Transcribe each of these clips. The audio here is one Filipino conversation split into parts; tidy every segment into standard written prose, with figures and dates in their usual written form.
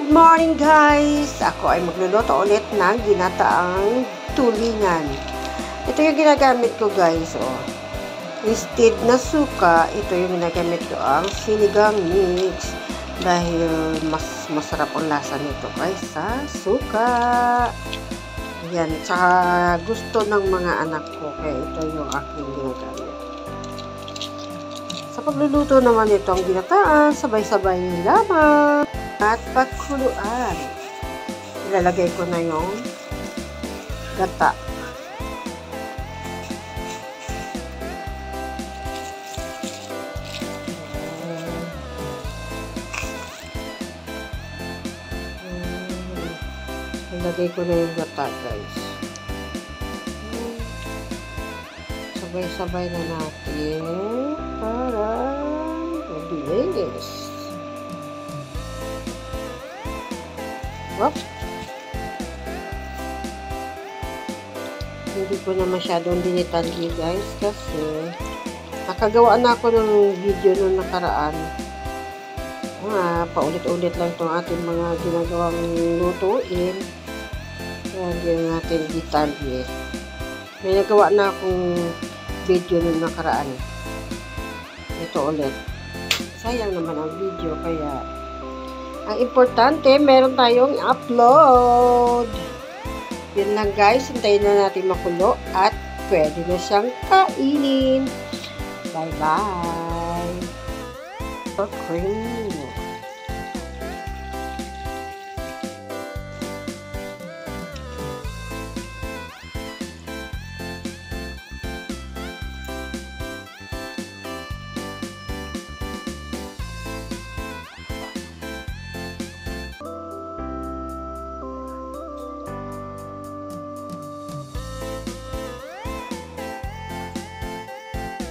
Good morning guys! Ako ay magluluto ulit ng ginataang tulingan. Ito yung ginagamit ko guys. Oh. Instead na suka, ito yung ginagamit ko ang sinigang mix. Dahil mas masarap ang lasa nito kaysa suka. Yan. Tsaka gusto ng mga anak ko. Kaya ito yung aking ginagamit. Sa pagluluto naman ito ang ginataan, sabay-sabay lamang. At pagkuluan, ilalagay ko na yung gata. Ilagay ko na yung gata guys. Sabay-sabay na natin para mabilis. Whoop. Hindi ko na masyadong dinitalye guys kasi nakagawa na ako ng video nung nakaraan. Paulit-ulit lang itong ating mga ginagawang lutuin. Kaya hindi natin ditalye. May nagawa na akong video nung nakaraan. Ito ulit. Sayang naman ang video kaya ang importante, meron tayong upload. Yun lang guys, hintayin na natin makulo at pwede na siyang kainin. Bye-bye. Okay.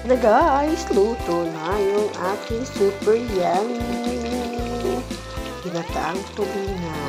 Na guys, luto na yung ating super yummy ginataang tulingan.